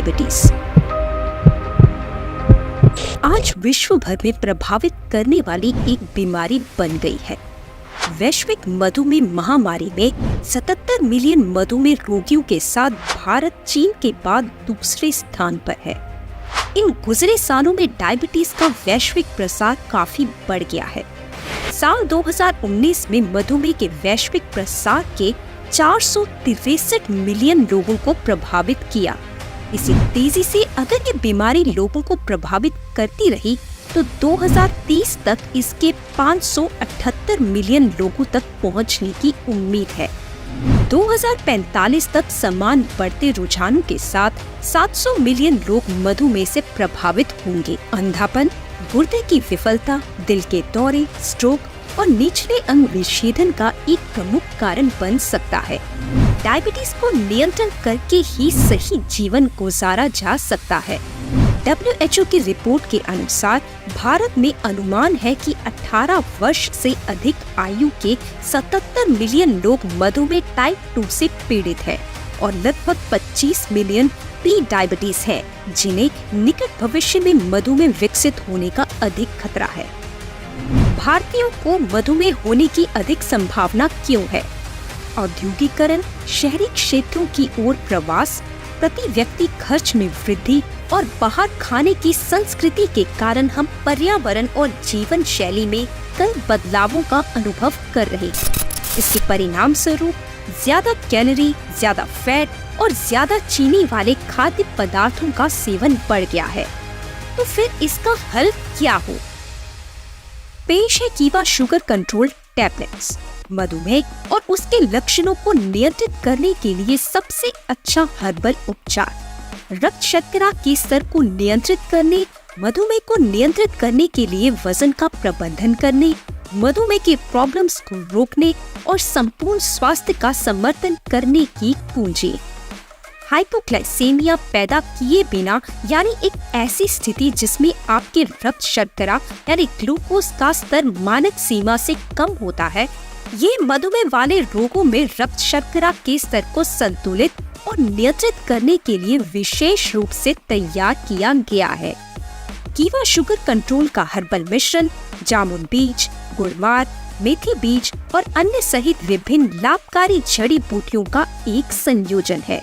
Diabetes आज विश्व भर में प्रभावित करने वाली एक बीमारी बन गई है। वैश्विक मधुमेह महामारी में 77 मिलियन मधुमेह रोगियों के साथ भारत चीन के बाद दूसरे स्थान पर है। इन गुजरे सालों में डायबिटीज का वैश्विक प्रसार काफी बढ़ गया है। साल 2019 में मधुमेह के वैश्विक प्रसार के 463 मिलियन लोगों को प्रभावित किया। इसी तेजी से अगर ये बीमारी लोगों को प्रभावित करती रही तो 2030 तक इसके 578 मिलियन लोगों तक पहुंचने की उम्मीद है। 2045 तक समान बढ़ते रुझानों के साथ 700 मिलियन लोग मधुमेह से प्रभावित होंगे। अंधापन, गुर्दे की विफलता, दिल के दौरे, स्ट्रोक और निचले अंग विच्छेदन का एक प्रमुख कारण बन सकता है। डायबिटीज को नियंत्रण करके ही सही जीवन गुजारा जा सकता है। WHO की रिपोर्ट के अनुसार भारत में अनुमान है कि 18 वर्ष से अधिक आयु के 77 मिलियन लोग मधुमेह टाइप 2 से पीड़ित हैं और लगभग 25 मिलियन प्री डायबिटीज है, जिन्हें निकट भविष्य में मधुमेह विकसित होने का अधिक खतरा है। भारतीयों को मधुमेह होने की अधिक संभावना क्यों है? औद्योगिकरण, शहरी क्षेत्रों की ओर प्रवास, प्रति व्यक्ति खर्च में वृद्धि और बाहर खाने की संस्कृति के कारण हम पर्यावरण और जीवन शैली में कई बदलावों का अनुभव कर रहे हैं। इसके परिणाम स्वरूप ज्यादा कैलोरी, ज्यादा फैट और ज्यादा चीनी वाले खाद्य पदार्थों का सेवन बढ़ गया है। तो फिर इसका हल क्या हो? पेश है कीवा शुगर कंट्रोल टैबलेट्स। मधुमेह और उसके लक्षणों को नियंत्रित करने के लिए सबसे अच्छा हर्बल उपचार। रक्त शर्करा के स्तर को नियंत्रित करने, मधुमेह को नियंत्रित करने के लिए वजन का प्रबंधन करने, मधुमेह के प्रॉब्लम्स को रोकने और संपूर्ण स्वास्थ्य का समर्थन करने की पूंजी। हाइपोग्लाइसेमिया पैदा किए बिना, यानी एक ऐसी स्थिति जिसमें आपके रक्त शर्करा यानी ग्लूकोज का स्तर मानक सीमा से कम होता है, ये मधुमेह वाले रोगों में रक्त शर्करा के स्तर को संतुलित और नियंत्रित करने के लिए विशेष रूप से तैयार किया गया है। कीवा शुगर कंट्रोल का हर्बल मिश्रण जामुन बीज, गुड़मार, मेथी बीज और अन्य सहित विभिन्न लाभकारी जड़ी बूटियों का एक संयोजन है।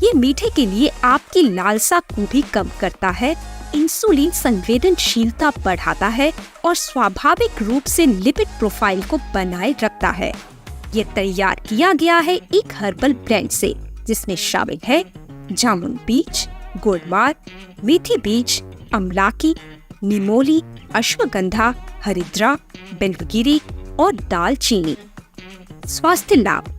ये मीठे के लिए आपकी लालसा को भी कम करता है, इंसुलिन संवेदनशीलता बढ़ाता है और स्वाभाविक रूप से लिपिड प्रोफाइल को बनाए रखता है। ये तैयार किया गया है एक हर्बल ब्लेंड से, जिसमें शामिल है जामुन बीज, गुड़मार, मेथी बीज, अमलाकी, निमोली, अश्वगंधा, हरिद्रा, बिल्वगिरी और दालचीनी। स्वास्थ्य लाभ: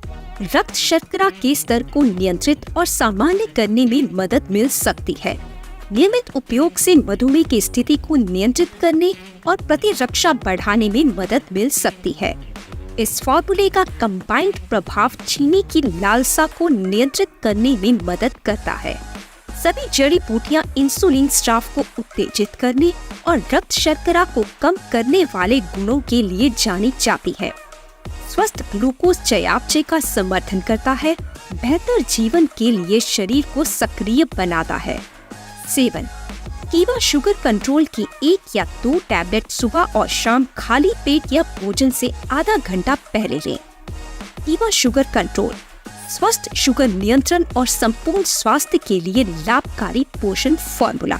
रक्त शर्करा के स्तर को नियंत्रित और सामान्य करने में मदद मिल सकती है। नियमित उपयोग से मधुमेह की स्थिति को नियंत्रित करने और प्रतिरक्षा बढ़ाने में मदद मिल सकती है। इस फॉर्मूले का कंबाइंड प्रभाव चीनी की लालसा को नियंत्रित करने में मदद करता है। सभी जड़ी बूटियां इंसुलिन स्राव को उत्तेजित करने और रक्त शर्करा को कम करने वाले गुणों के लिए जानी जाती है। स्वस्थ ग्लूकोज चयापचय का समर्थन करता है, बेहतर जीवन के लिए शरीर को सक्रिय बनाता है। सेवन: कीवा शुगर कंट्रोल की 1 या 2 टैबलेट सुबह और शाम खाली पेट या भोजन से आधा घंटा पहले लें। कीवा शुगर कंट्रोल स्वस्थ शुगर नियंत्रण और संपूर्ण स्वास्थ्य के लिए लाभकारी पोषण फॉर्मूला।